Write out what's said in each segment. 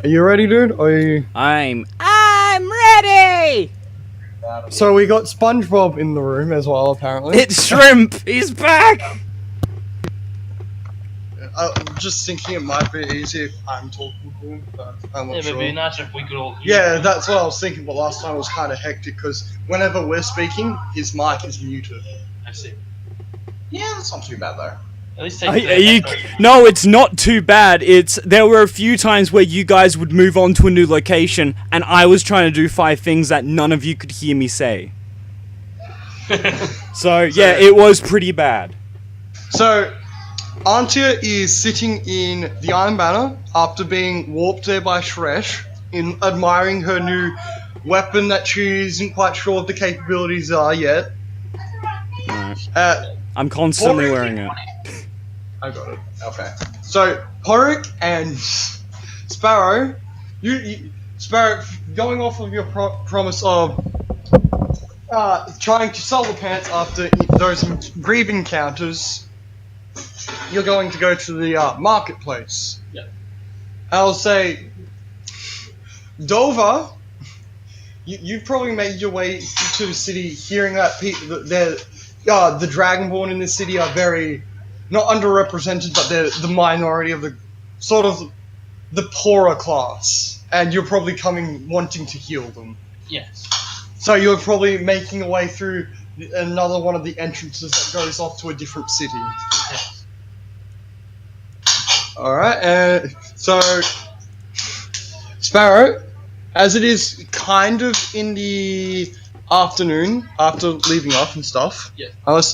Are you ready, dude? Or are you... I'm ready! So we got SpongeBob in the room as well, apparently. It's Shrimp! He's back! I'm just thinking it might be easier if I'm talking to him, but I'm not sure. It'd be nice if we could all hear. Yeah, that's what I was thinking, but last time it was kind of hectic, because whenever we're speaking, his mic is muted. I see. Yeah, that's not too bad, though. At least No, it's not too bad. There were a few times where you guys would move on to a new location, and I was trying to do 5 things that none of you could hear me say. So, yeah, it was pretty bad. So, Antia is sitting in the Iron Banner after being warped there by Shresh, admiring her new weapon that she isn't quite sure what the capabilities are yet. Right. I'm constantly wearing it. I got it. Okay. So, Porik and Sparrow, Sparrow, going off of your promise of trying to sell the pants after those brief encounters, you're going to go to the marketplace. Yeah. I'll say, Dover, you've probably made your way to the city hearing that the Dragonborn in this city are very, not underrepresented, but they're the minority of the, sort of, the poorer class. And you're probably wanting to heal them. Yes. So you're probably making a way through another one of the entrances that goes off to a different city. Yes. Alright, so Sparrow, as it is kind of in the afternoon, after leaving off and stuff, yeah.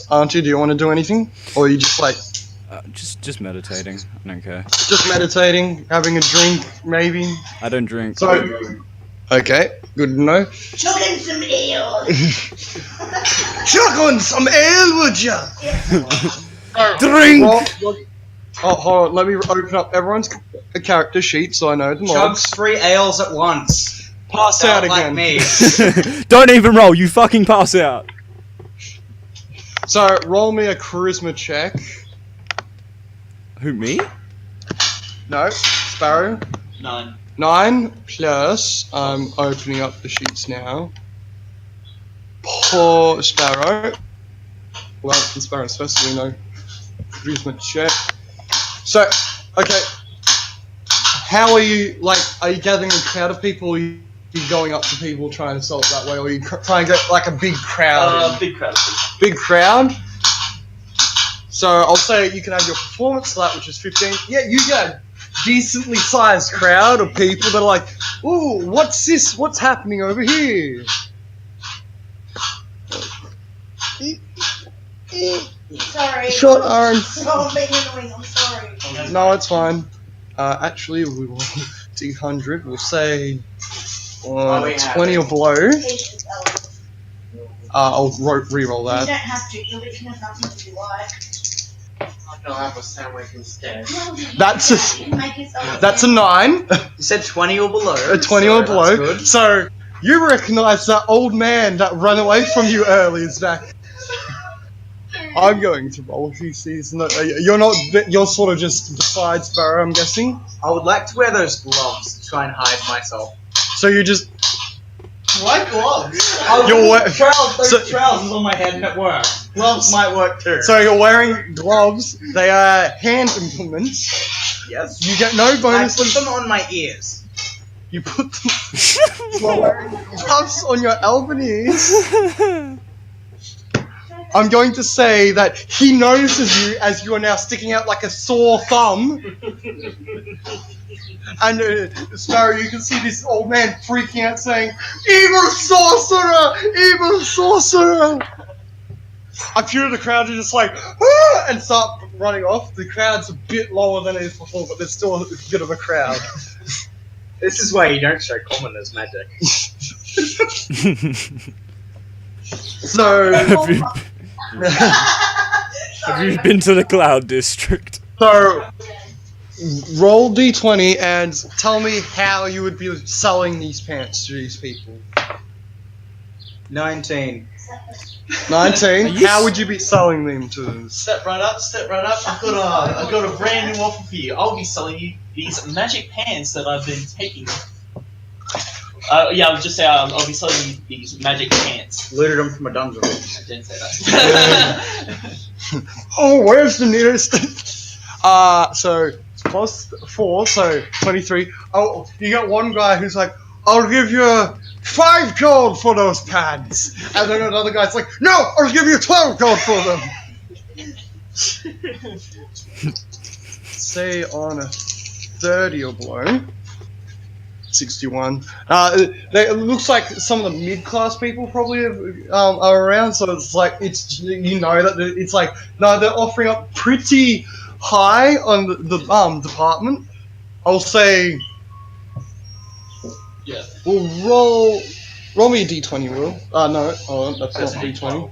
Auntie, do you want to do anything? Or are you just like... just meditating, I don't care. Just meditating, having a drink, maybe? I don't drink. So, okay, good to know. Chuck in some ale! Chuck on some ale, would ya? Drink! Oh, hold on, let me open up everyone's character sheet so I know the mods. Chugs 3 ales at once. Pass out again. Like me. Don't even roll, you fucking pass out. So, roll me a charisma check. Who, me? No, Sparrow. 9. 9 plus, I'm opening up the sheets now. Poor Sparrow. Well, Sparrow's supposed to be no charisma check. So, okay. How are you, are you gathering a crowd of people, or are you going up to people trying to sell it that way, or are you trying to get, a big crowd? Big crowd. Big crowd? So, I'll say you can have your performance for that, which is 15. Yeah, you get a decently sized crowd of people that are like, ooh, what's this? What's happening over here? Sorry. Short arms. Oh, I'm being annoying, I'm sorry. No, it's fine. Actually, we will 200. We'll say 20 or below. I'll re-roll You that. don't have to, you can have nothing if you like. I'll have a sandwich instead. That's a- You can make yourself That's a 9. You said 20 or below. A 20 so or below. That's good. So you recognise that old man that ran away from you earlier is back. I'm going to roll if he sees. No, you're not. You're sort of just beside Sparrow, I'm guessing. I would like to wear those gloves to try and hide myself. So you just. Why gloves? You're trousers on my head and it works. Gloves might work too. So you're wearing gloves. They are hand implements. Yes. You get no I bonus. put them on my ears. You put them while wearing gloves on your elven ears. I'm going to say that he notices you as you are now sticking out like a sore thumb. And Sparrow, you can see this old man freaking out saying, "Evil sorcerer! Evil sorcerer!" A few of the crowd are just like, "Ah!" and start running off. The crowd's a bit lower than it is before, but there's still a bit of a crowd. This is why you don't show commoners magic. So, Have you been to the Cloud District? So, roll d20 and tell me how you would be selling these pants to these people. 19. 19. you How would you be selling them to us? Step right up, step right up. I've got a brand new offer for you. I'll be selling you these magic pants that I've been taking. Yeah, I would just say I'll be selling you these magic pants. Looted them from a dungeon. I didn't say that. Oh, where's the nearest? So it's plus 4, so 23. Oh, you got one guy who's like, I'll give you 5 gold for those pants. And then another guy's like, no, I'll give you 12 gold for them. Say on a 30 or below. 61. It looks like some of the mid-class people probably are around, so it's like, it's, you know, that it's like, no, they're offering up pretty high on the department. I'll say, Yeah. we'll roll me a d20, Will. No, oh, that's not a d20.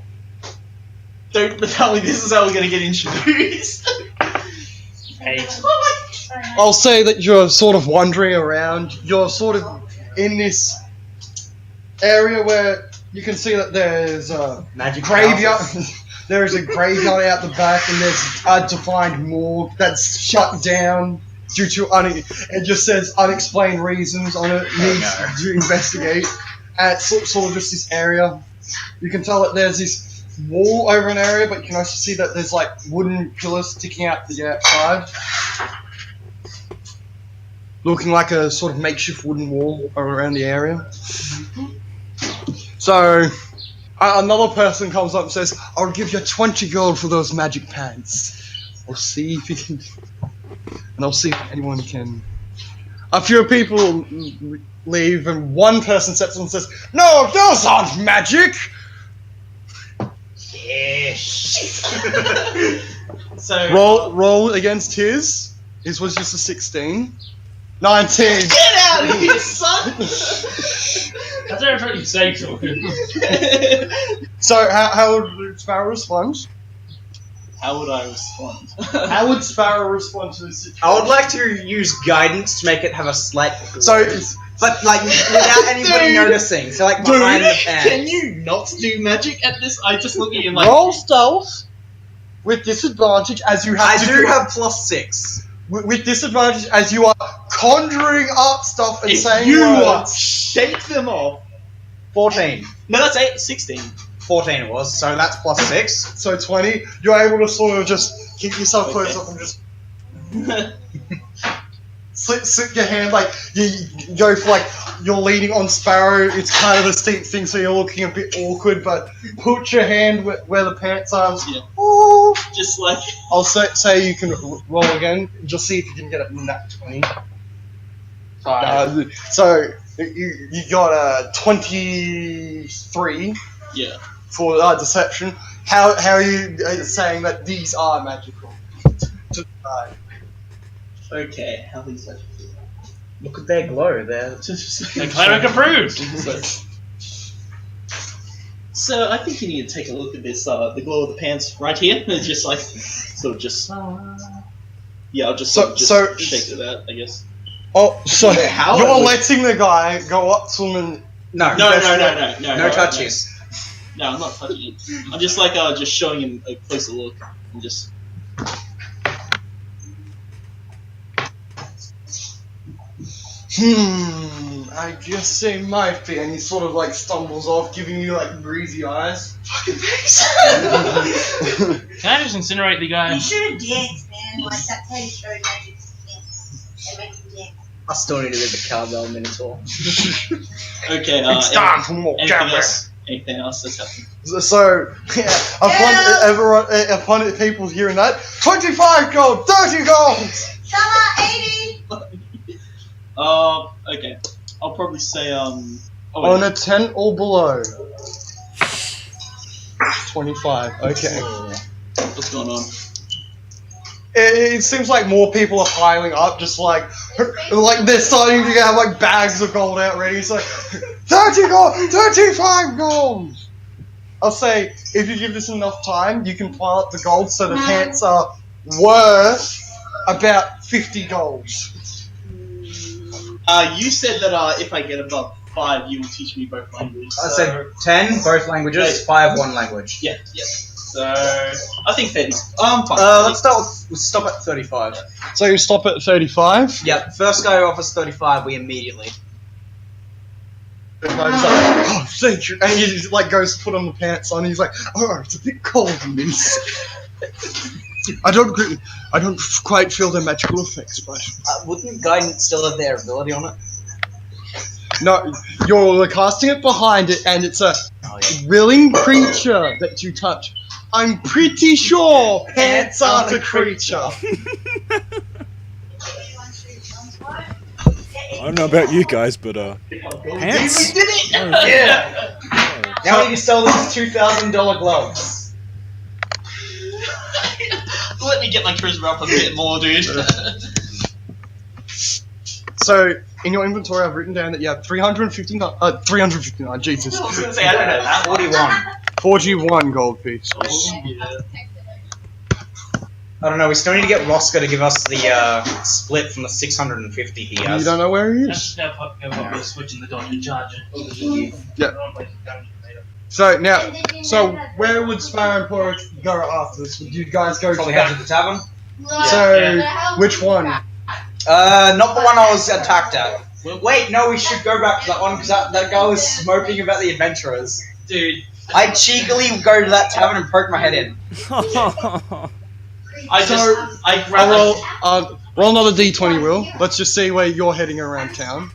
Don't tell me this is how we're gonna get introduced. 8. I'll say that you're sort of wandering around. You're sort of in this area where you can see that there's a Magic graveyard. houses. There is a graveyard out the back, and there's a defined morgue that's shut down due to it just says unexplained reasons on it. Needs to investigate. And it's sort of just this area. You can tell that there's this wall over an area, but you can also see that there's like wooden pillars sticking out the outside, looking like a sort of makeshift wooden wall around the area. So another person comes up and says, I'll give you 20 gold for those magic pants. I'll see if you can, and I'll see if anyone can. A few people leave, and one person steps up and says, no, those aren't magic! So Roll against his. His was just a 16. 19. Get out of here, son! That's everything you say to him. So how would Sparrow respond? How would I respond? How would Sparrow respond to this situation? I would like to use guidance to make it have a slight glow. So it's, but like without anybody Dude. noticing. So like behind the pants. Can you not do magic at this? I just look at you like roll stealth with disadvantage as you have I to do have +6. with disadvantage as you are conjuring up stuff and if saying you words. shake them off. 14. No, that's 16. 14 it was, so that's +6. So 20. You're able to sort of just keep yourself close Okay. up and just slip your hand, like you go for like you're leaning on Sparrow. It's kind of a steep thing, so you're looking a bit awkward. But put your hand where the pants are. Yeah. Ooh. Just like I'll say you can roll again. Just see if you can get it in that 20. So you got a 23 yeah. for deception. How are you saying that these are magical? Okay, how these magic? Look at their glow. They're The cleric approved. So I think you need to take a look at this. The glow of the pants right here. It's just like sort of just. Yeah, I'll just So- shake it out, I guess. Oh, so How you're would- letting the guy go up to him and no, No touches. No, I'm not touching it. I'm just like just showing him a closer look and just. I guess they might be, and he sort of like stumbles off, giving you like greasy eyes. Fucking face. Can I just incinerate the guy? You should have danced, man. Like that Teddy showed magic. They make you dance. I still need to be the cowbell minotaur. Okay. It's time for more anything camera. else? Anything else that's happened? So, upon people hearing that, 25 gold, 30 gold. Summer 80. Okay. I'll probably say On wait. a 10 or below. 25. Okay. What's going on? It seems like more people are piling up, just like they're starting to have like bags of gold out ready. It's like 30 gold, 35 gold. I'll say if you give this enough time, you can pile up the gold so the pants are worth about 50 gold. You said that if I get above 5, you will teach me both languages. I said 10, both languages, Wait. 5, one language. Yeah. So I think 30. Fine. Let's stop at 35. So you stop at 35. Yep, first guy who offers 35, we immediately. And he's like, oh, thank you. And he just, like, goes to put on the pants on. And he's like, oh, it's a bit cold in this. I don't quite feel the magical effects, but Wouldn't guidance still have their ability on it? no, you're casting it behind it, and it's a willing creature that you touch. I'm pretty sure pants aren't a creature. I don't know about you guys, but pants. We did it! Yeah. Now we can sell these $2,000 gloves. Let me get my charisma up a bit more, dude. So, in your inventory, I've written down that you have 359, Jesus. I was gonna say, I don't know that. 41. 41 gold pieces. I don't know, we still need to get Roscoe to give us the split from the 650 he has. You don't know where he is? Just now probably switching the dodge and charger. Yeah. So, now, where would Spire and Porrick go after this? Would you guys go Probably to head to the tavern. So, which one? Not the one I was attacked at. Wait, no, we should go back to that one because that guy was smoking about the adventurers. Dude, I cheekily go to that tavern and poke my head in. I grab Roll another d20, Will. Let's just see where you're heading around town.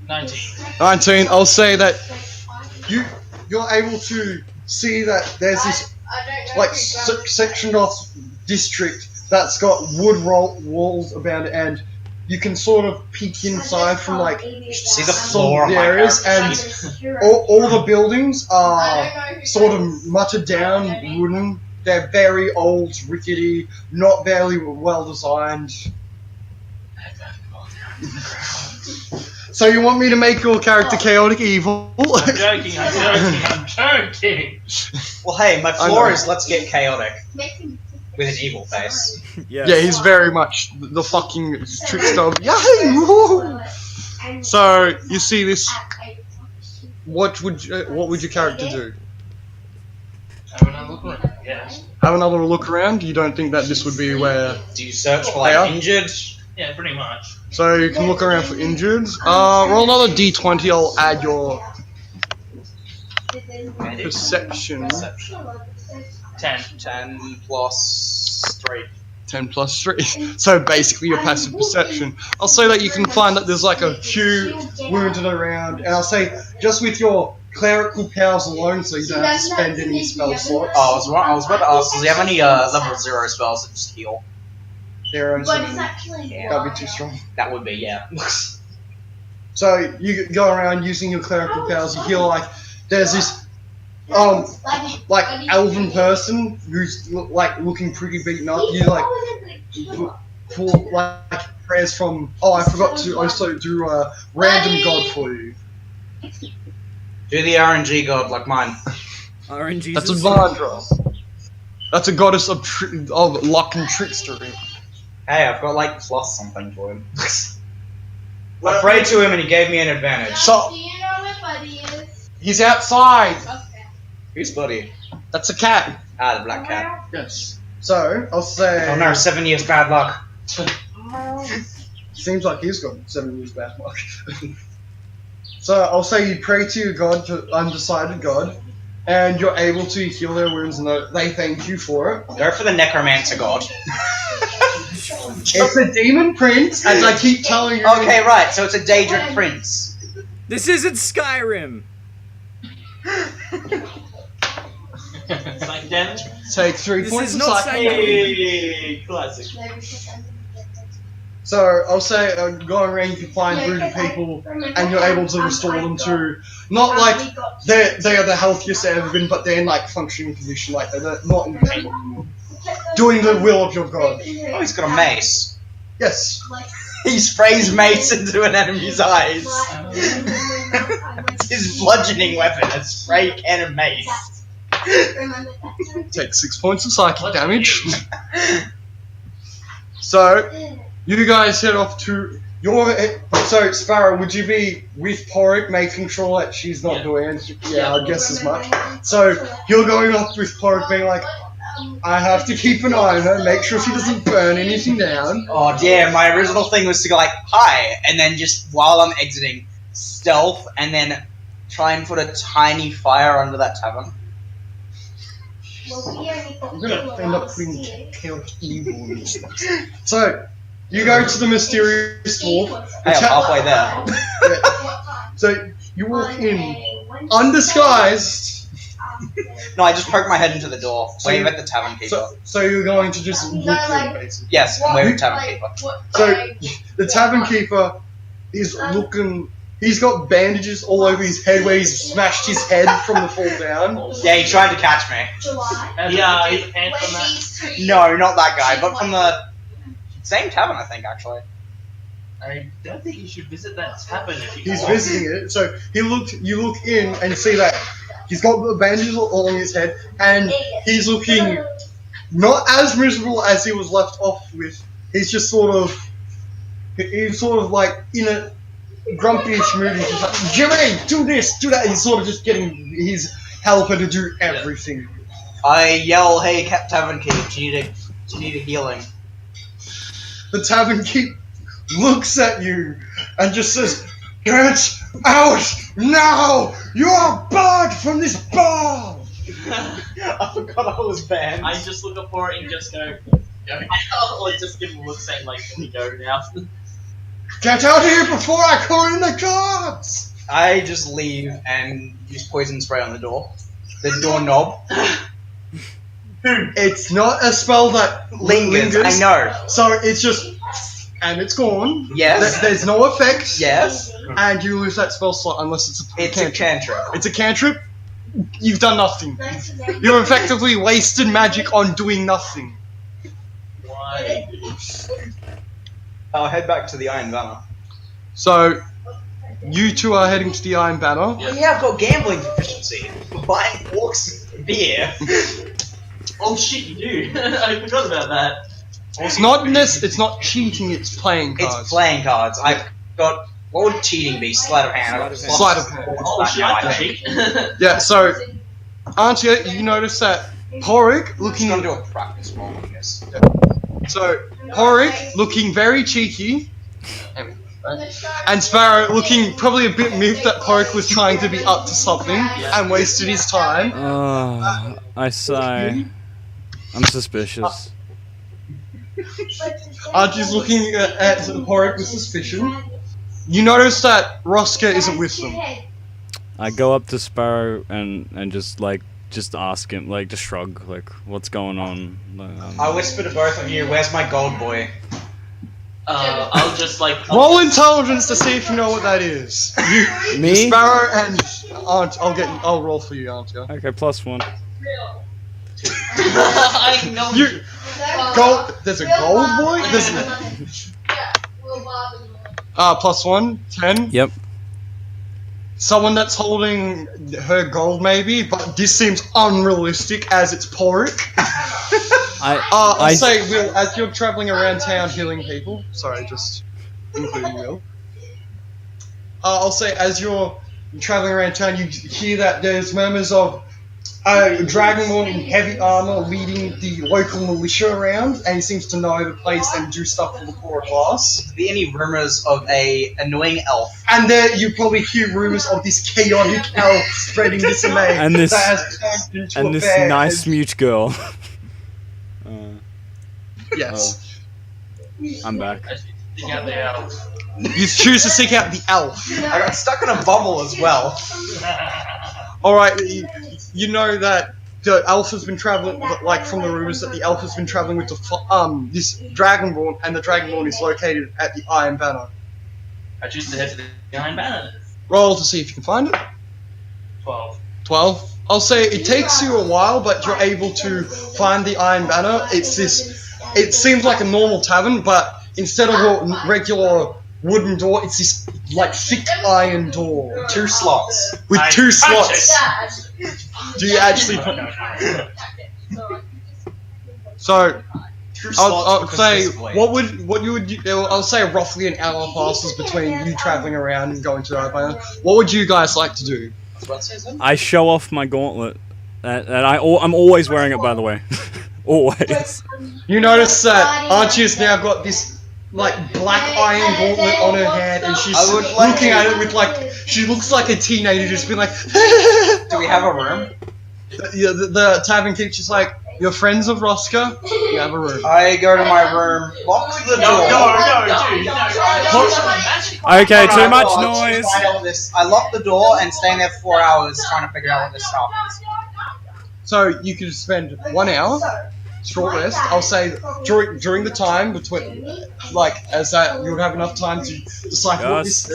19. I'll say that you're able to see that there's this like sectioned off district that's got wood walls about it, and you can sort of peek inside from like See the floor on my areas, character and all the buildings are sort of muttered down, wooden. They're very old, rickety, not very well designed. So you want me to make your character chaotic evil? I'm joking. Well, hey, my floor is let's get chaotic with an evil face. Yes. Yeah, he's very much the fucking trickster of Yahoo! So you see this. What would your character do? Have another look around. Yes. Have another look around? You don't think that this would be where? Do you search for They are? like injured? Yeah, pretty much. So you can look around for injured. Roll another d20. I'll add your perception. 10 plus 3. 10 plus 3. So basically your passive perception. I'll say that you can find that there's like a few wounded around, and I'll say just with your clerical powers alone, so you don't have to spend any spell slots. Oh, I was about to ask, does he have any level 0 spells that just heal? That'd That'd be too strong. That would be, yeah. So you go around using your clerical powers to heal. Like there's this like elven person who's like looking pretty beaten up. You like pull like prayers from. Oh, I forgot to also do a random god for you. Do the RNG god like mine. RNG. That's a Vardra. That's a goddess of luck and trickstery. Hey, I've got like plus something for him. I prayed to him and he gave me an advantage. So Do you know where Buddy is? he's outside. Okay. Who's buddy? That's a cat. Ah, the black cat. Yes. So I'll say. Oh no, 7 years bad luck. Seems like he's got 7 years bad luck. So I'll say you pray to your god, to undecided god, and you're able to heal their wounds, and they thank you for it. Go for the necromancer god. It's a demon prince, as I keep telling you. Okay, right, so it's a Daedric prince. This isn't Skyrim. Psychic damage. Take 3 This points is of not psychic. Hey, classic. So I'll say go around, you can find wounded people, and you're able to restore them to not like they are the healthiest they've ever been, but they're in like functioning condition, like they're not in pain anymore. Doing the will of your god. Oh, he's got a mace. Yes. He sprays mace into an enemy's eyes. It's his bludgeoning weapon, a spray can of mace. Take 6 points of psychic damage. So you guys head off to your So, Sparrow, would you be with Porrick, making sure that she's not doing anything? Yeah, I guess as much. So, you're going up with Porrick, being like, I have to keep an eye on her, make sure she doesn't burn anything down. Oh dear, my original thing was to go like, hi, and then just while I'm exiting, stealth, and then try and put a tiny fire under that tavern. I'm gonna end up putting chaos evil in this. So, you go to the mysterious dwarf. Hey, I'm halfway there. So, you walk in, undisguised. No, I just poke my head into the door, So wave you- at the tavern keeper. So you're going to just look in, basically. Yes, I'm waving at the tavern keeper. So, the tavern keeper is looking. He's got bandages all over his head where he's smashed his head from the fall down. Yeah, he tried to catch me. Yeah, he's a pants on that. No, not that guy, but from the same tavern, I think, actually. I don't think you should visit that tavern if you He's want. visiting it. So you look in and see that he's got the bandages all on his head, and he's looking not as miserable as he was left off with. He's just he's sort of like in a grumpy-ish mood. He's just like, Jimmy, do this, do that. He's sort of just getting his helper to do everything. I yell, hey, tavern keep, do you need a healing? The tavern keep looks at you and just says, "Get out now! You are barred from this bar!" I forgot I was banned. I just look up for it and just go. Or just give him a look saying like, "Can we go now?" Get out of here before I call in the guards! I just leave and use poison spray on the door. The doorknob. It's not a spell that Lingers, I know. So it's just, and it's gone. Yes. There's no effects. Yes. And you lose that spell slot unless it's a It's a cantrip. It's a cantrip. You've done nothing. You've effectively wasted magic on doing nothing. Why? I'll head back to the Iron Banner. So, you two are heading to the Iron Banner. Oh yeah, I've got gambling proficiency. For buying orcs beer. Oh shit, you do. I forgot about that. It's not cheating, it's playing cards. It's playing cards. I've got... What would cheating be? Sleight of hand. I've got Sleight of hand. Oh shit, I can think. cheat. Yeah, so, Antia, you notice that Porrick looking... I'm gonna do a practice roll on this. So, Porrick looking very cheeky, and Sparrow looking probably a bit miffed that Porrick was trying to be up to something and wasted his time. I sigh. I'm suspicious. Archie's looking at Porrick with suspicion. You notice that Roska isn't with them. I go up to Sparrow and just ask him, just shrug, what's going on? I whisper to both of you, where's my gold boy? I'll just Roll intelligence to see if you know what that is. Me? Sparrow and I'll roll for you, Antia. Okay, +1. I know You there's a gold boy? There's +1, 10. Yep. Someone that's holding her gold, maybe, but this seems unrealistic as it's Porrick. I'll say, Will, as you're traveling around town healing people, sorry, just including Will. I'll say, as you're traveling around town, you hear that there's murmurs of a dragonborn in heavy armor leading the local militia around, and he seems to know the place and do stuff for the poorer class. Are there any rumors of a annoying elf? And there you probably hear rumors of this chaotic elf spreading dismay And this- that has turned into a And this bear. nice mute girl. Yes. I'm back. Dig out the elves. You choose to seek out the elf. I got stuck in a bubble as well. Alright, you know that the elf has been traveling, from the rumors that the elf has been traveling with this dragonborn, and the dragonborn is located at the Iron Banner. I choose to head to the Iron Banner. Roll to see if you can find it. 12. 12. I'll say it takes you a while, but you're able to find the Iron Banner. It seems like a normal tavern, but instead of a regular wooden door, it's this thick iron door. 2 slots. With I 2 punch slots. Do you actually... So, I'll say I'll say roughly an hour passes between you traveling around and going to the island. What would you guys like to do? I show off my gauntlet. And I'm always wearing it, by the way. Always. You notice that Archie's now got this like black iron gauntlet on her head, and she's looking at it with like she looks like a teenager, just being like. Do we have a room? The tavern keeper's like, "You're friends of Roscoe? You have a room." I go to my room, lock the door. No, Okay, too much noise. I lock the door and stay in there for 4 hours trying to figure out what this stuff is. So you could spend 1 hour, short rest. I'll say during the time between, like, as that you would have enough time to decipher what this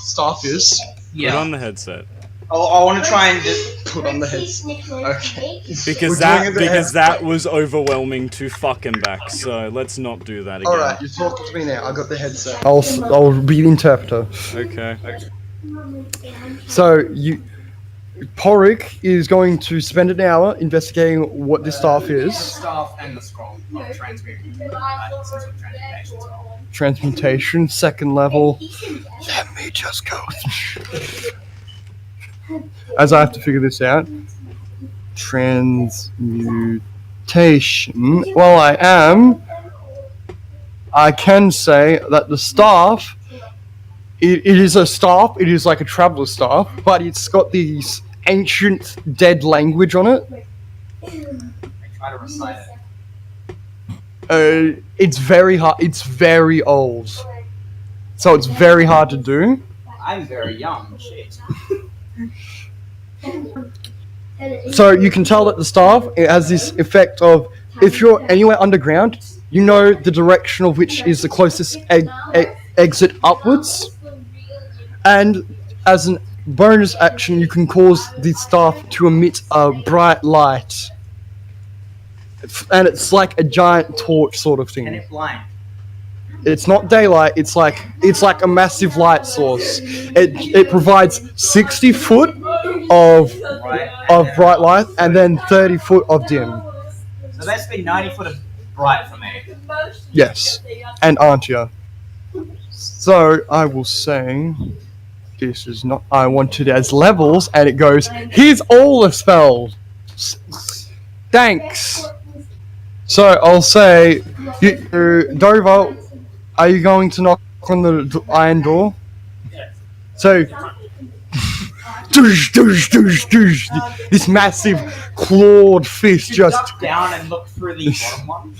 stuff is. Put on the headset. I want to try and just Put on the headset. Okay. Because that was overwhelming to fucking back. So let's not do that again. All right, you're talking to me now. I got the headset. I'll be the interpreter. Okay. So Porrick is going to spend an hour investigating what this staff is. staff and the scroll of transmutation. Transmutation, second level. Let me just go. As I have to figure this out. Transmutation. Well, I can say that the staff, it is a staff, it is like a traveler staff, but it's got these ancient dead language on it. I try to recite it. It's very hard, it's very old. So it's very hard to do. I'm very young, shit. So you can tell that the staff, it has this effect of, if you're anywhere underground, you know the direction of which is the closest exit upwards. And as a bonus action, you can cause the staff to emit a bright light. And it's like a giant torch sort of thing. And it blind. It's not daylight, it's like a massive light source. It provides 60 foot of bright light and then 30 foot of dim. So that's been 90 foot of bright for me. Yes. And Antia. So I will say this is not, I want it as levels, and it goes, here's all the spells. Thanks. So I'll say, Dover, are you going to knock on the iron door? So, this massive clawed fist just... Duck down and look through the bottom one.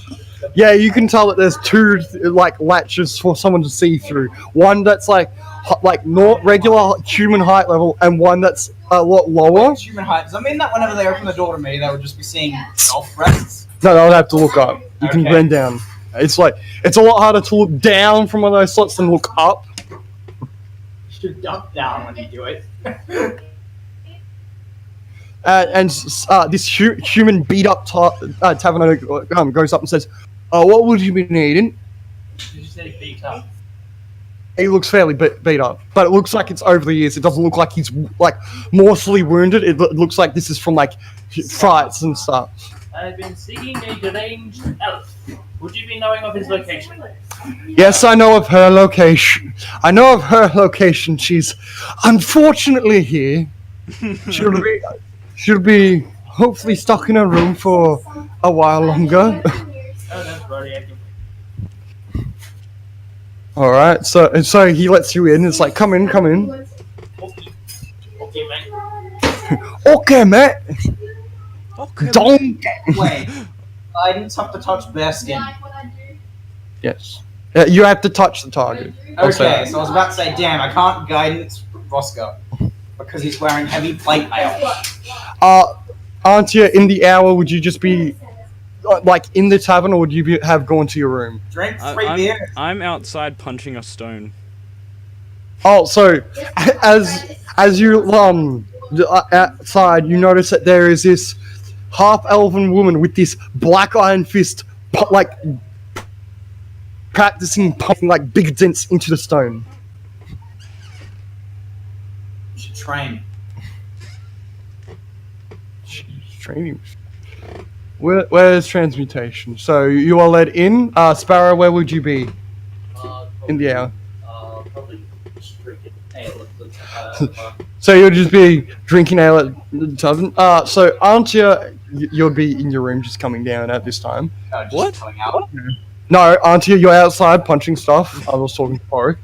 Yeah, you can tell that there's two like latches for someone to see through. One that's like not regular human height level, and one that's a lot lower. Human height. Does that mean that whenever they open the door to me, they would just be seeing elf breasts? No, I would have to look up. You can Okay. bend down. It's a lot harder to look down from one of those slots than look up. You should duck down when you do it. This human beat up tavern goes up and says, "What would you be needing?" Did you say beat up? He looks fairly beat up, but it looks like it's over the years. It doesn't look like he's like mortally wounded. It looks like this is from like fights and stuff. I've been seeking a deranged elf. Would you be knowing of his location? Yes, I know of her location. She's unfortunately here. She'll be hopefully stuck in her room for a while longer. Oh, that's bloody active. All right, so he lets you in. It's like, come in. Okay, mate. Okay, mate. Okay. Don't. Wait. I didn't have to touch bare skin. Yes. You have to touch the target. Okay, so I was about to say, damn, I can't guidance Roscoe because he's wearing heavy plate mail. Antia, in the hour, would you just be like in the tavern, or would you have gone to your room? Drink 3 beers. I'm outside punching a stone. Oh, so as you outside, you notice that there is this half-elven woman with this black iron fist, like practicing pumping like big dents into the stone. You should train. She's training. Where's transmutation? So you are led in. Sparrow, where would you be in the hour? Probably just drinking ale So you'll just be drinking ale at the tavern. So Antia, you'll be in your room just coming down at this time. Just What? coming out. No, Antia, you're outside punching stuff. I was talking to Pork.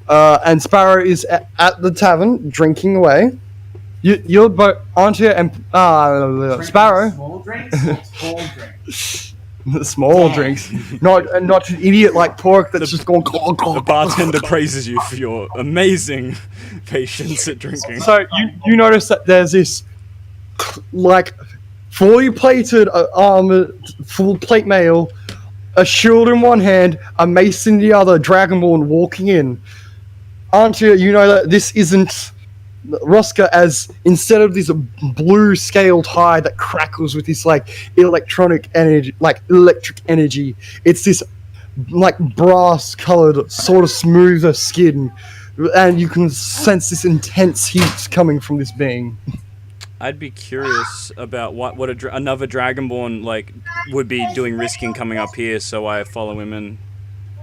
And Sparrow is at the tavern drinking away. You're both Antia and Sparrow. Small drinks or tall drinks? Small drinks, not an idiot like Pork that's just going. The bartender praises you for your amazing patience at drinking. So you notice that there's this like fully plated armored, full plate mail, a shield in one hand, a mace in the other, Dragonborn walking in. Antia, you know that this isn't Roska, as instead of this blue scaled hide that crackles with this like electric energy, it's this like brass colored, sort of smoother skin, and you can sense this intense heat coming from this being. I'd be curious about what another Dragonborn like would be doing risking coming up here, so I follow him in.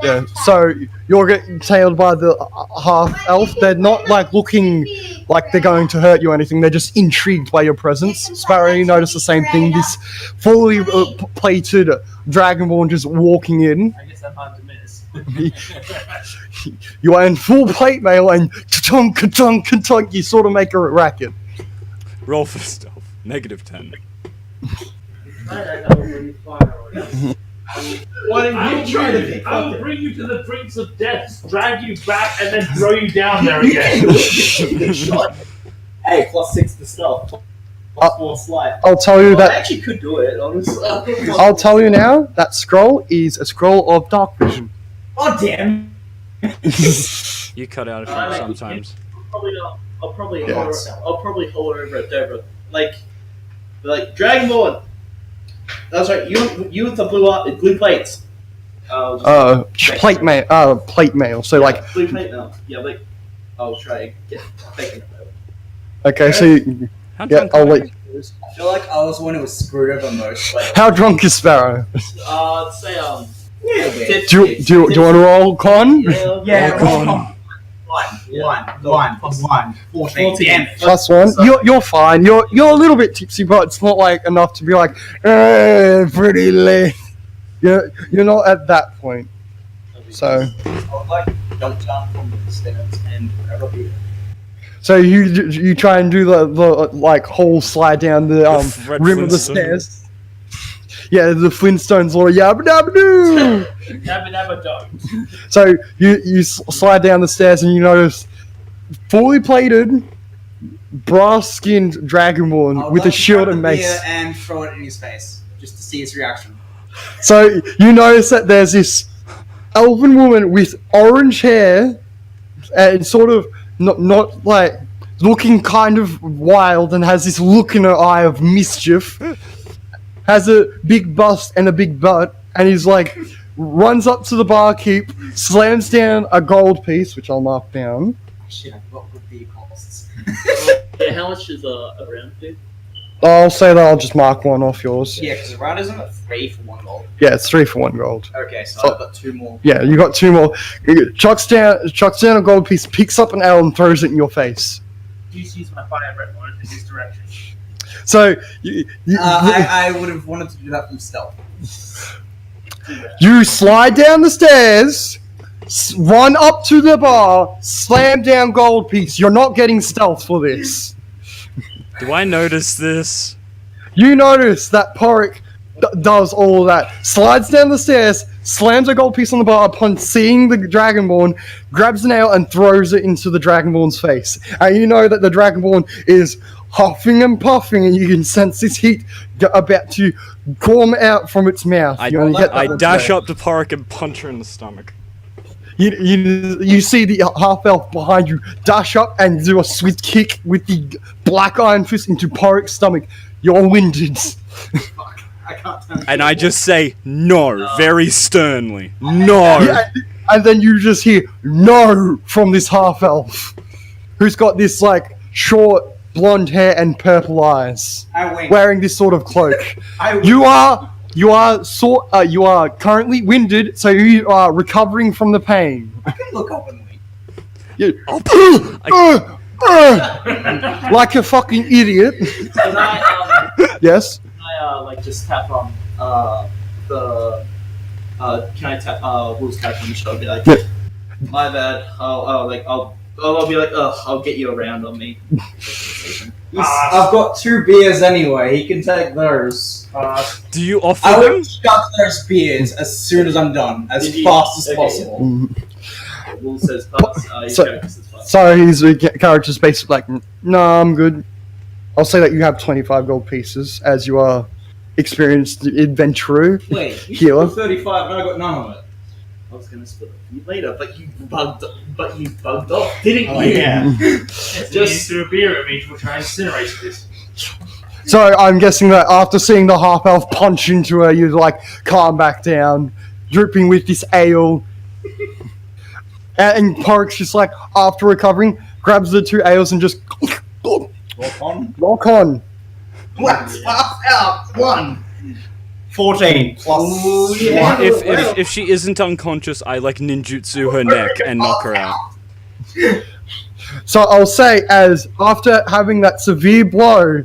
Yeah, so you're getting tailed by the half elf. They're not like looking like they're going to hurt you or anything. They're just intrigued by your presence. Sparrow, you notice the same thing. This fully plated Dragonborn just walking in. I guess I'm hard to miss. You are in full plate mail and ka-tunk, ka-tunk, ka-tunk, you sort of make a racket. Roll for stealth. -10. I will bring you to the drinks of death, drag you back, and then throw you down there again. Hey, +6 to stealth. +4 slide. I'll tell you I that. actually could do it, honestly. I'll tell you now. That scroll is a scroll of dark vision. Oh, damn. You cut out a few sometimes. Probably not. I'll probably Yeah. hold over at Deborah. Like Dragonborn. That's right. You with the blue plates. Plate mail. So like, blue plate now. Yeah, like I'll try and get taken. okay, so How yeah, drunk I'll are wait. I feel like I was the one who was screwed over most. Like, How drunk is Sparrow? Say Do you want to roll con? yeah, one. 14. Damn it. +1. You're fine. You're a little bit tipsy, but it's not like enough to be like, pretty late. You're not at that point. So I would like jump down from the stairs and grab a beer. So you try and do the like whole slide down the Red rim of the Flintstone. stairs. Yeah, the Flintstones or yabba dabba doo. Never don't. So you slide down the stairs and you notice fully plated, brass-skinned Dragonborn with a shield and mace. And throw it in his face just to see his reaction. So you notice that there's this elven woman with orange hair and sort of not like looking kind of wild and has this look in her eye of mischief. Has a big bust and a big butt, and he's like runs up to the barkeep, slams down a gold piece, which I'll mark down. Shit, I forgot what beer costs. Yeah, how much is a round thing? I'll say that I'll just mark one off yours. Yeah, because round isn't it 3 for 1 gold? Yeah, it's 3 for 1 gold. Okay, so I've got 2 more. Yeah, you got 2 more. Chucks down a gold piece, picks up an L and throws it in your face. Just use my fire breath on in this direction. So I would have wanted to do that from stealth. you slide down the stairs, run up to the bar, slam down gold piece. You're not getting stealth for this. Do I notice this? You notice that Porrick does all of that. Slides down the stairs, slams a gold piece on the bar upon seeing the Dragonborn, grabs the nail and throws it into the Dragonborn's face. And you know that the Dragonborn is huffing and puffing, and you can sense this heat about to come out from its mouth. I I dash up to Porrick and punch her in the stomach. You see the half elf behind you dash up and do a swift kick with the black iron fist into Porrick's stomach. You're winded. I can't tell. And I just say no, very sternly. No. Yeah, and then you just hear no from this half elf, who's got this like short blonde hair and purple eyes, I wink. wearing this sort of cloak. I wink. You are currently winded, so you are recovering from the pain. I can look up and wink. You, like a fucking idiot. Can I, Yes. can I like just tap on the can I tap Will's character on the shoulder? Be like, Yeah. my bad. I'll be like, I'll get you around on me. I've got 2 beers anyway. He can take those. Do you offer I them? will shut those beers as soon as I'm done, as Did you- fast as okay, possible. Will says pass. Your So- character says pass. So his character's basically like, no, I'm good. I'll say that you have 25 gold pieces, as you are experienced adventurer. Wait, you Healer. got 35 and I got none of it. I was gonna split it with you later, but you bugged off, didn't Oh, you? yeah. Just threw a beer at me to try and incinerate this. So I'm guessing that after seeing the half elf punch into her, you like calm back down, dripping with this ale. And Pork's just like, after recovering, grabs the 2 ales and just Walk on. lock on. Let's pass out. 1. 14 plus. Ooh, yeah. If she isn't unconscious, I like ninjutsu her neck and knock her out. So I'll say, as after having that severe blow,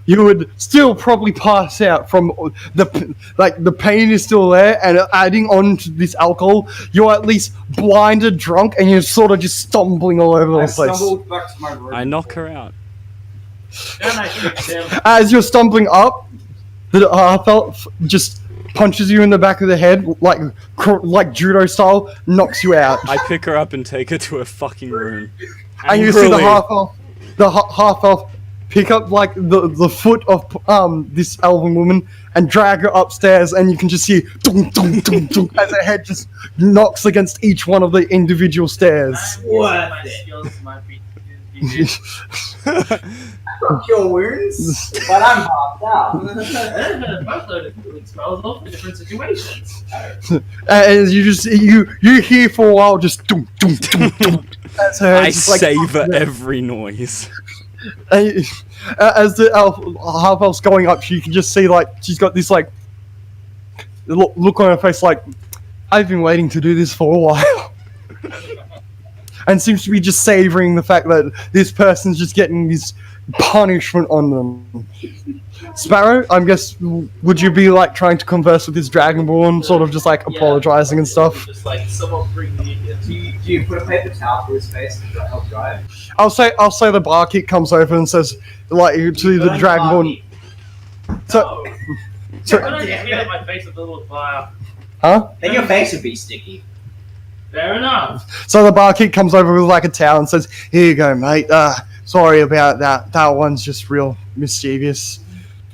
you would still probably pass out from the pain is still there, and adding on to this alcohol, you're at least blinded, drunk, and you're sort of just stumbling all over I the place. stumbled back to my room. I knock her out. Then I fix him. As you're stumbling up, the half elf just punches you in the back of the head, like judo style, knocks you out. I pick her up and take her to her fucking room. And you see the Angrily. half elf pick up like the foot of this elven woman and drag her upstairs, and you can just see dunk, dunk, dunk, dunk, as her head just knocks against each one of the individual stairs. What? My skills might be. Fuck your wounds, but I'm popped out. Boatload of healing spells, all for different situations. And you just you hear for a while just dunk, dunk, dunk, dunk, as her I just, like, savor every noise. And, as the half elf's going up, you can just see like she's got this like look on her face, like I've been waiting to do this for a while, and seems to be just savoring the fact that this person's just getting this punishment on them. Sparrow, I guess, would you be like trying to converse with this dragonborn, sort of just like apologizing and stuff? Just like someone bring me in. Do you put a paper towel through his face to help dry it? I'll say the barkeep comes over and says like to the dragonborn. So, Why don't you heat up my face with a little fire? huh? Then your face would be sticky. Fair enough. So the barkeep comes over with like a towel and says, "Here you go, mate. Sorry about that. That one's just real mischievous."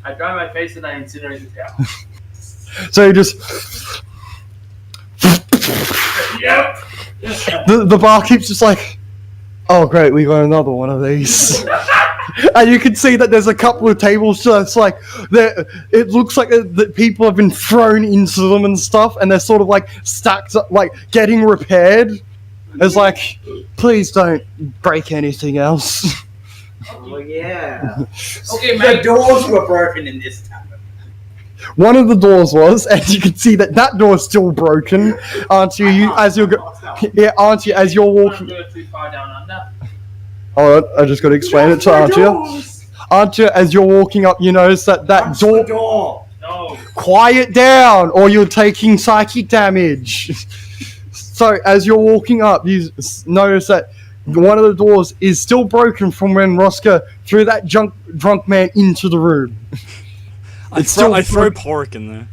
I dry my face and I incinerate the towel. So you just Yep. the barkeep's just like, "Oh great, we got another one of these." And you can see that there's a couple of tables just like it looks like that people have been thrown into them and stuff, and they're sort of like stacked up, like getting repaired. It's like, please don't break anything else. Oh yeah. Okay, The mate. doors were broken in this tavern. One of the doors was, and you can see that door is still broken. Aren't you? As you're aren't you? As you're Don't walking. go too far down under. Hold on, I just got to explain it to Aren't you? Aren't you? As you're walking up, you notice that Punch door. the door. No. Quiet down, or you're taking psychic damage. So as you're walking up, you notice that one of the doors is still broken from when Rosca threw that drunk man into the room. I throw pork in there.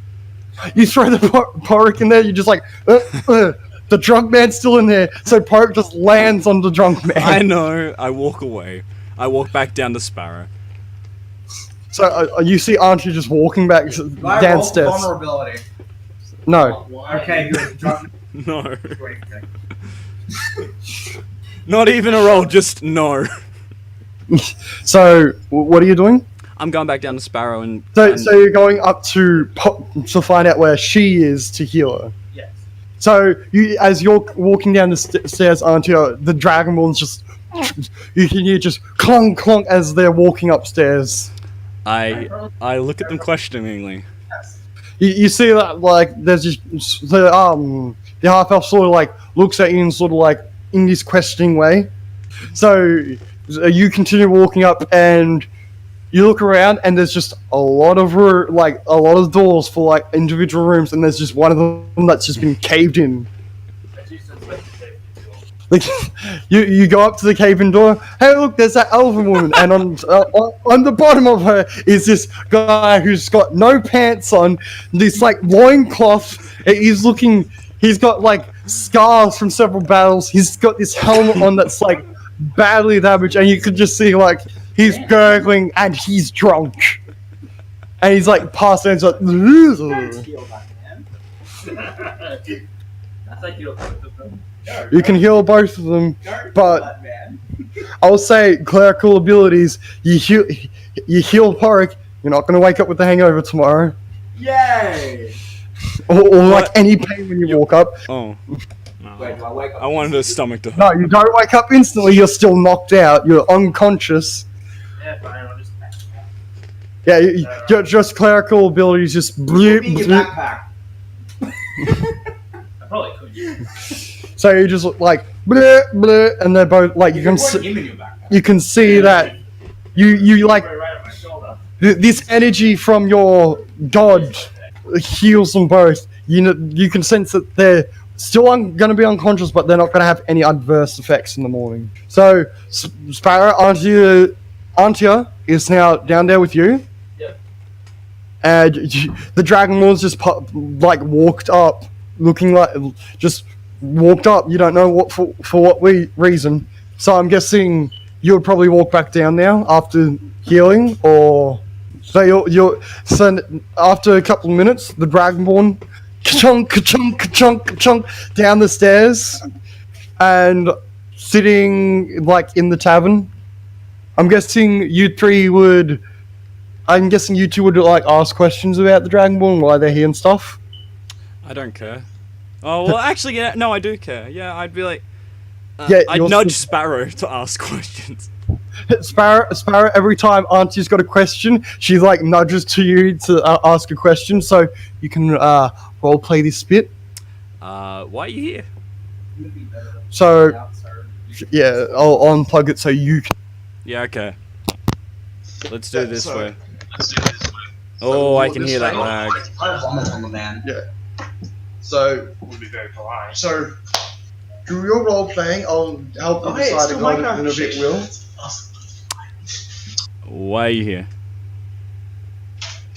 You throw the pork in there, you're just like, the drunk man's still in there, so pork just lands on the drunk man. I know. I walk away. I walk back down to Sparrow. So you see Auntie just walking back downstairs. Vulnerability. No. Okay, good. Drunk. No. Not even a roll, just no. So what are you doing? I'm going back down to Sparrow and... So you're going up to find out where she is to heal her. Yes. So as you're walking down the stairs, Auntie, the dragonborn's just you can hear just clunk clunk as they're walking upstairs. I look at them questioningly. You see that like there's just the half elf sort of like looks at you and sort of like in this questioning way. So you continue walking up and you look around and there's just a lot of doors for like individual rooms, and there's just one of them that's just been caved in. Like you go up to the cave-in door. Hey, look, there's that elven woman, and on the bottom of her is this guy who's got no pants on, this like loincloth. He's got like scars from several battles. He's got this helmet on that's like badly damaged, and you could just see like he's gurgling and he's drunk, and he's like passed out. He's like, you can heal both of them, but I'll say clerical abilities. You heal Cleric. You're not going to wake up with the hangover tomorrow, Yay! or like any pain when you walk up. Oh. No. Wait, do I wake up? I wanted a stomach to hurt. No, you don't wake up instantly. You're still knocked out. You're unconscious. Yeah, fine, I'll just pass it out. Yeah, just clerical abilities. Just bloop, Give me your bloop. backpack. I probably could. So you just look like bleh, bleh, and they're both like you can Put see, him in your backpack. you can see that you like Right on my shoulder. this energy from your god heals them both. You can sense that they're still going to be unconscious, but they're not going to have any adverse effects in the morning. So Sparrow, Antia is now down there with you. Yep. And the Dragonborn's just walked up, looking like just walked up. You don't know what for what reason. So I'm guessing you would probably walk back down now after healing, or so so after a couple of minutes, the Dragonborn ka-chunk, ka-chunk, ka-chunk, ka-chunk down the stairs and sitting like in the tavern. I'm guessing you two would like ask questions about the Dragonborn, why they're here and stuff. I don't care. Oh, well, actually, yeah, no, I do care. Yeah, I'd be like... Yeah, I'd you're nudge still- Sparrow to ask questions. Sparrow, every time Auntie's got a question, she like nudges to you to ask a question, so you can role play this bit. Why are you here? So, yeah, I'll unplug it so you can. Yeah, okay. Let's do it this So- way. Oh, I can hear that lag. I vomit on the man. So, Would be very polite. through your role playing, I'll help you Oh, hey, it's decide still about Minecraft it in a bit, shit. Will. Why are you here?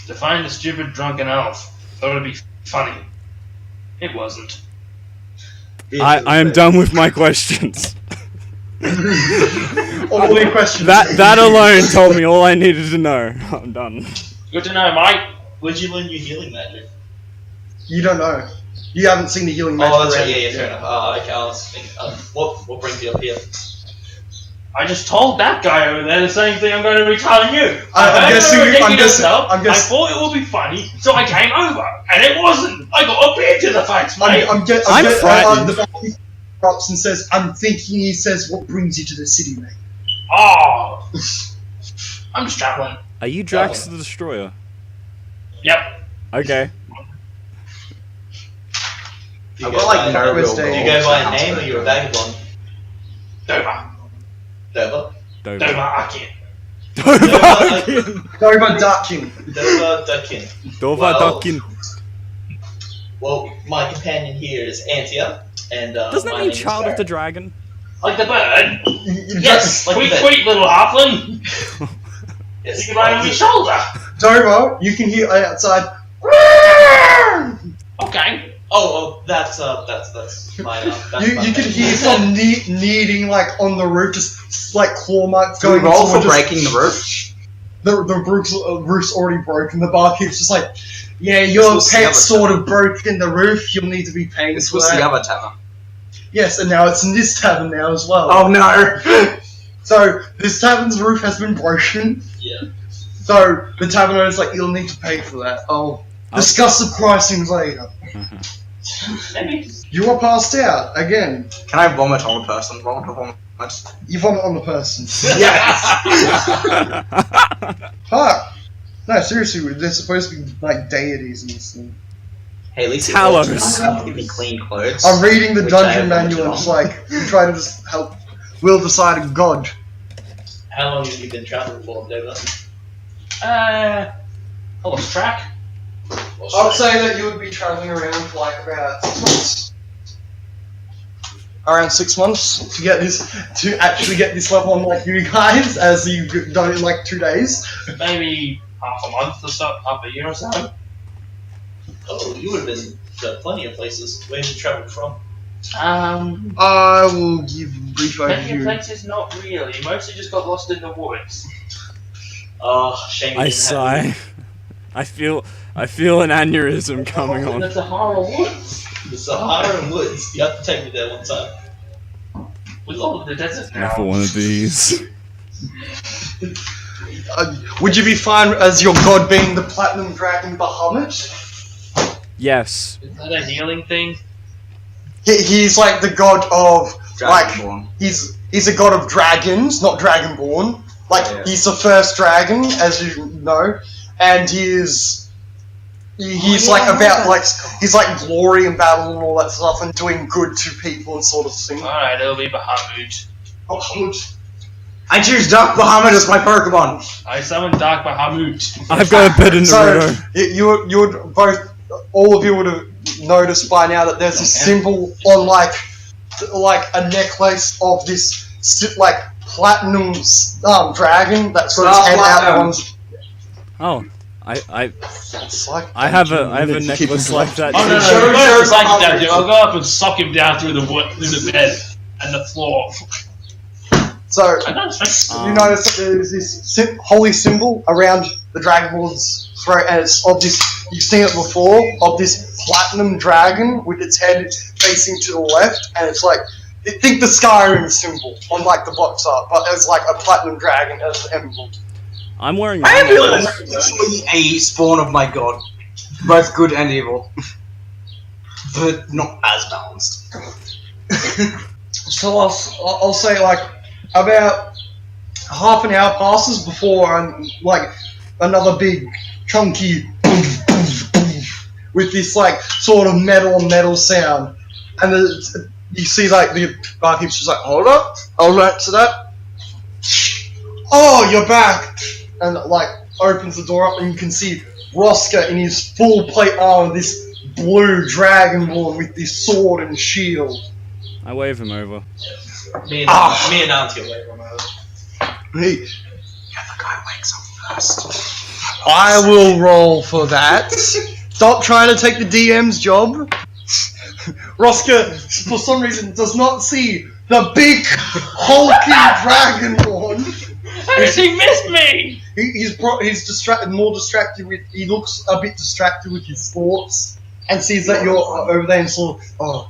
To find a stupid drunken elf. Thought it'd be funny. It wasn't. I am done with my questions. All the questions. That alone told me all I needed to know. I'm done. Good to know, Mike. Where'd you learn your healing magic? You don't know. You haven't seen the healing magic. Oh, that's right. around. Yeah, fair enough. Okay, I was thinking, what brings you up here? I just told that guy over there the same thing I'm going to be telling you. I'm guessing. I thought it would be funny, so I came over, and it wasn't. I got a beer to the face, mate. I'm frightened. The barkeep drops and says, "I'm thinking." He says, "What brings you to the city, mate?" Oh, I'm just traveling. Are you Drax the Destroyer? Yep. Okay. I've got like no real Do Do you goals go by for a name or house you're a vagabond? Dover. Dover. Dover. Dover Akin. Dover Ducking. Dover Duckin. Dover Well, Duckin. Well, my companion here is Antia, and Doesn't that my mean name is Child of the Barrett. Dragon? Like the bird. Yes, like Sweet, the sweet little halfling. Yes, You can lay on your shoulder. Dover, you can hear outside. Okay. Oh, that's my. That's my You can hear some kneading like on the roof, just like claw marks Do we going. roll for towards us. breaking the roof? The roof's already broken. The barkeep's just like, yeah, your was the other pet's sort of broken the roof. You'll need to be paying This for was that. the other tavern. Yes, and now it's in this tavern now as well. Oh no! So this tavern's roof has been broken. Yeah. So the tavern owner's like, you'll need to pay for that. I'll discuss the pricings later. Maybe. You are passed out again. Can I vomit on a person? Vomit on You vomit on the person. Yes. Fuck. No, seriously, they're supposed to be like deities in this thing. Hey, at least Talos. give me clean clothes. I'm reading the Which I dungeon have manual and much it's like, you try to just help will decide a god. How long have you been traveling for, Dover? I lost track. I would say that you would be traveling around for like about 6 months. Around 6 months to actually get this level unlike you guys, as you've done it in like 2 days. Maybe half a month or so, half a year or so. Oh, you would have been to plenty of places. Where did you travel from? I will give a brief Plenty of overview. places, not really. Mostly just got lost in the woods. Oh, shame you I didn't sigh. I feel an aneurysm coming In on. the Sahara woods. have the Sahara Woods. You have to take me there one time. We call it the desert now. Never one of these. Would you be fine as your god being the Platinum Dragon Bahamut? Yes. Is that a healing thing? He's like the god of Dragonborn. he's a god of dragons, not dragonborn. Like Yeah. he's the first dragon, as you know, and he's like about like he's like glory and battle and all that stuff, and doing good to people and sort of thing. Alright, it'll be Bahamut. I choose Dark Bahamut as my Pokemon. I summon Dark Bahamut. I've got a bit in So Naruto. you would both, all of you would have noticed by now that there's a symbol on like a necklace of this like platinum dragon that's got its head out one. Oh, I It's like I have a necklace like that Oh no, too. no, Sure, no, sure, it's like Bahamut. that, dude. I'll go up and sock him down through the bed and the floor. so. I don't expect You notice that there's this holy symbol around the Dragonborn's throat, and it's of this. You've seen it before, of this platinum dragon with its head facing to the left, and it's like think the Skyrim symbol on like the box art, but there's like a platinum dragon as the emblem. I'm wearing I my feel necklace. actually a spawn of my god. Both good and evil. But not as balanced. So I'll say like about half an hour passes before like another big chunky with this like sort of metal on metal sound, and you see like the barkeeper's just like hold up, to that. Oh, you're back, and like opens the door up and you can see Rosca in his full plate armor, this blue dragonborn with this sword and shield. I wave him over. Me and Nance get away from her. Hey, Yeah, the guy wakes up first. I will roll for that. Stop trying to take the DM's job. Rosca, for some reason, does not see the big, hulking dragonborn. How does he miss me? He's more distracted with. He looks a bit distracted with his thoughts, and sees that you're over there and sort of.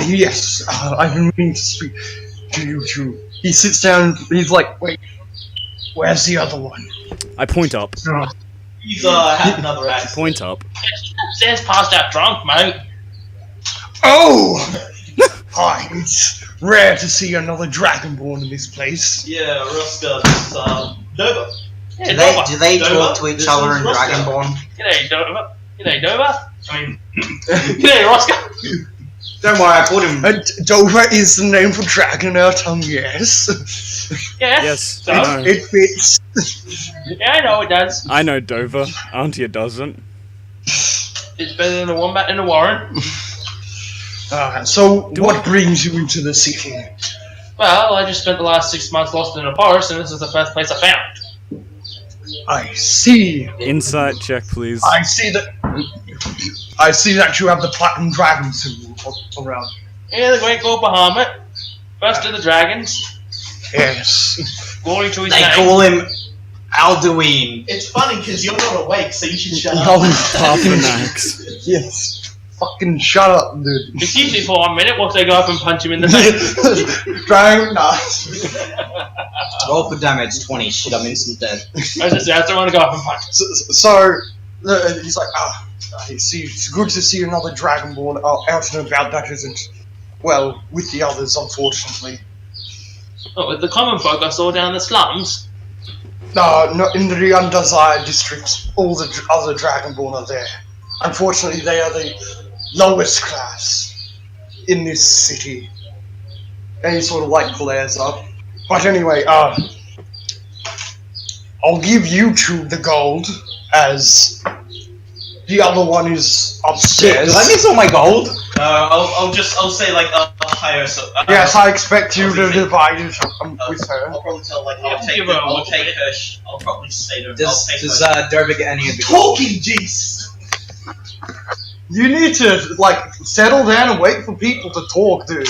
Yes, I've been meaning to speak to you too. He sits down. He's like, wait, where's the other one? I point up. He's had another I accident. point up. Says passed out drunk, mate. Oh! Hi, it's rare to see another dragonborn in this place. Yeah, Rosca, Dover. Yeah, Do they Dover, talk to each this other is in Rosca. Dragonborn? G'day, Dover. G'day, Dover. I mean, g'day, Roscoe. Don't worry, I called him. And Dover is the name for dragon in our tongue, yes. Yeah. Yes, So, I know. It fits. yeah, I know it does. I know Dover. Auntie doesn't. It's better than a wombat in a warren. So, what brings you into the city? Well, I just spent the last 6 months lost in a forest, and this is the first place I found. I see. Insight check, please. I see that you have the platinum dragon symbol around. Yeah, the great gold Bahamut. First of the dragons. Yes. Glory to his They name. call him Alduin. It's funny because you're not awake, so you should shut up. No, Pathanax. yes. Fucking shut up, dude. Excuse me for 1 minute whilst I go up and punch him in the face. Dragon, nah. Roll for damage 20. Shit, I'm instant dead. I just don't want to go up and punch him. So he's like, I see. It's good to see another dragonborn out and about. That isn't well with the others, unfortunately. Oh, with the common folk I saw down the slums. No, not in the undesired districts. All the other Dragonborn are there. Unfortunately, they are the lowest class in this city. And he sort of like glares up. But anyway, I'll give you two the gold, as the other one is Shit, upstairs. did I miss all my gold? I'll say like a higher. So, Yes, I expect you to divide it with her. I'll probably tell like I'll take her. I'll probably say to her. Does Derby get any of the gold? Talking Jesus. You need to like settle down and wait for people to talk, dude.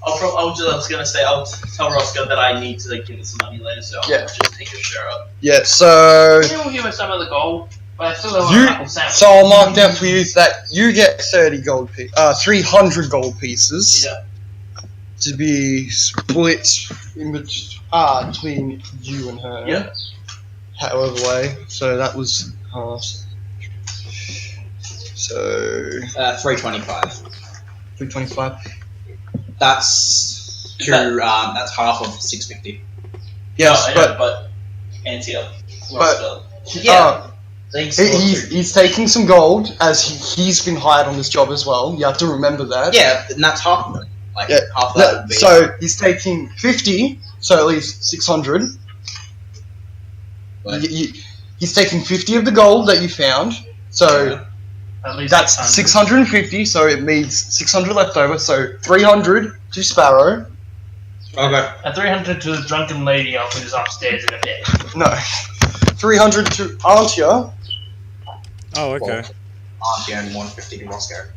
I was gonna say I'll tell Roscoe that I need to give him some money later, so I'll just take a share up. Yeah, so He'll give us some of the gold, but I still don't you. want apple sandwich. So I'll mark down for you that you get 30 gold 300 gold pieces. Yeah. To be split between you and her. Yeah. However way. So that was half. So 325. 325. That's that's half of 650. Yes, I know, but Antia. but- Yeah. Thanks. he's taking some gold as he's been hired on this job as well. You have to remember that. Yeah, and that's half of it. Like Yeah, half of that would be. So he's taking 50, so at least 600. What? He's taking 50 of the gold that you found, so At least that's 650, so it means 600 left over, so 300 to Sparrow. Okay. And 300 to the drunken lady who is upstairs in a bed. No. 300 to Antia. Oh, okay. Aren't the only 150 to Roscoe?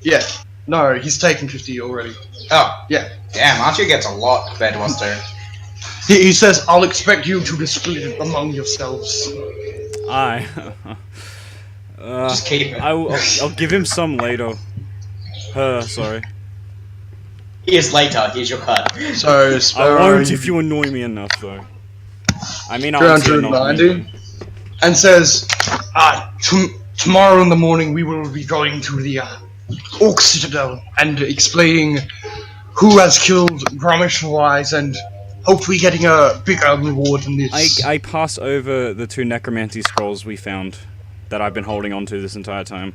Yeah. No, he's taking 50 already. Oh. Yeah. Damn, Archie gets a lot compared to us two. He says, I'll expect you to split it among yourselves. Just keep it. I'll give him some later. Sorry. Here's later, here's your cut. So, I Sparrow, won't if you annoy me enough, though. I mean, I'll 390. And says, tomorrow in the morning we will be going to the Orc Citadel and explaining who has killed Grumish Wise and hopefully getting a bigger reward than this. I pass over the 2 necromancy scrolls we found that I've been holding on to this entire time.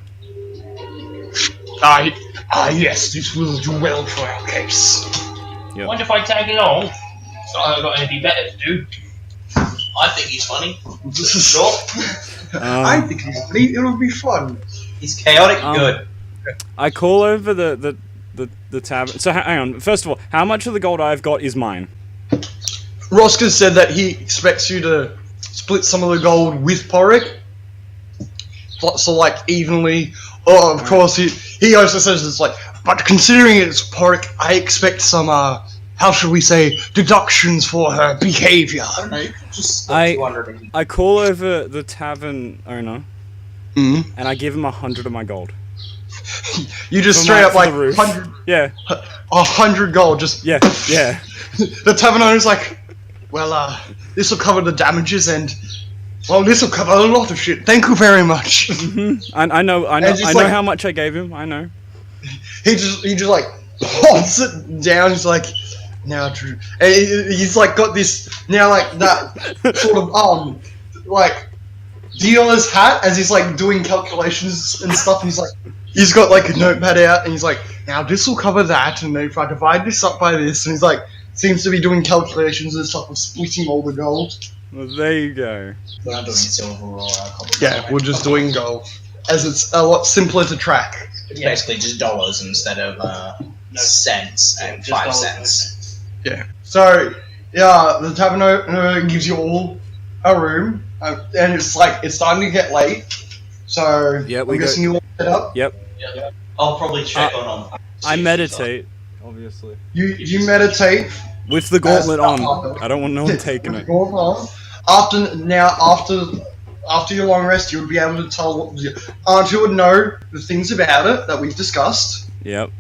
Yes, this will do well for our case. Yep. Mind if I tag along? So I haven't got anything better to do. I think he's funny. Sure. I think it'll be fun. He's chaotic good. I call over the tavern. So hang on. First of all, how much of the gold I've got is mine? Roscoe said that he expects you to split some of the gold with Porrick. So like evenly. Oh, of course he also says it's like, but considering it's Porrick, I expect some how should we say, deductions for her behavior. I don't know, you could just I- 200 I call over the tavern owner Mm-hmm. and I give him 100 of my gold. You just For straight my- up for like the roof. 100, Yeah, 100 gold, just yeah. The tavern owner's like, well, this will cover the damages and, well, this will cover a lot of shit. Thank you very much. I know just I know like- how much I gave him. I know. He just like pops it down. He's like, now, Drew. And he's like got this now like that sort of like dealer's hat as he's like doing calculations and stuff. And he's got like a notepad out and he's like, now this will cover that, and if I divide this up by this, and he's like seems to be doing calculations and stuff of splitting all the gold. Well, there you go. We're not doing silver or copper. Yeah, we're just doing gold as it's a lot simpler to track. It's basically just dollars instead of cents and Just 5 dollars. cents. Yeah. So, yeah, the tavern owner gives you all a room, and it's like it's starting to get late. So, Yeah, I'm guessing you all set up. Yep. I'll probably check on him. I meditate, obviously. You meditate. With the gauntlet As- on. I don't want no one taking it. Go on. After your long rest, you would be able to tell Auntie would know the things about it that we've discussed. Yep.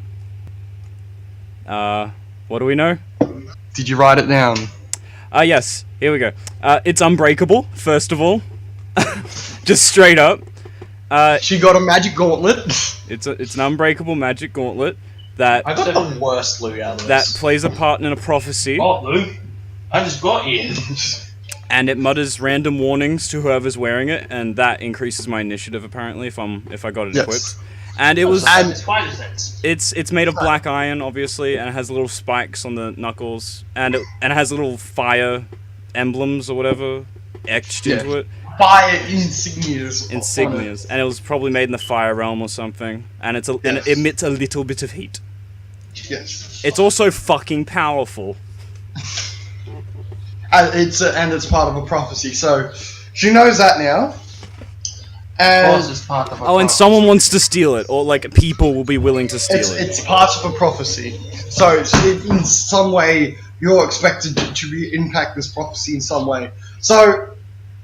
What do we know? Did you write it down? Yes. Here we go. It's unbreakable, first of all. Just straight up. She got a magic gauntlet. It's an unbreakable magic gauntlet that I got the worst loot out of that this. plays a part in a prophecy, Oh, Luke, I just got here. and it mutters random warnings to whoever's wearing it, and that increases my initiative apparently if I got it Yes. equipped. And it was And- Spider sense. it's made of black iron obviously, and it has little spikes on the knuckles, and it has little fire emblems or whatever etched Yeah. into it. Fire insignias. Insignias, and it was probably made in the fire realm or something, and and it emits a little bit of heat. Yes. It's also fucking powerful. And it's part of a prophecy. So she knows that now. And is part of a Oh, and someone wants to steal it, or like people will be willing to steal it. it's part of a prophecy. So in some way, you're expected to impact this prophecy in some way. So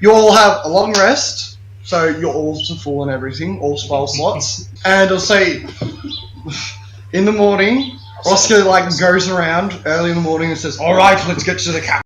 you all have a long rest. So your orbs are full and everything, all spell slots. And I'll say, in the morning, Roscoe like goes around early in the morning and says, "All right, let's get to the capital."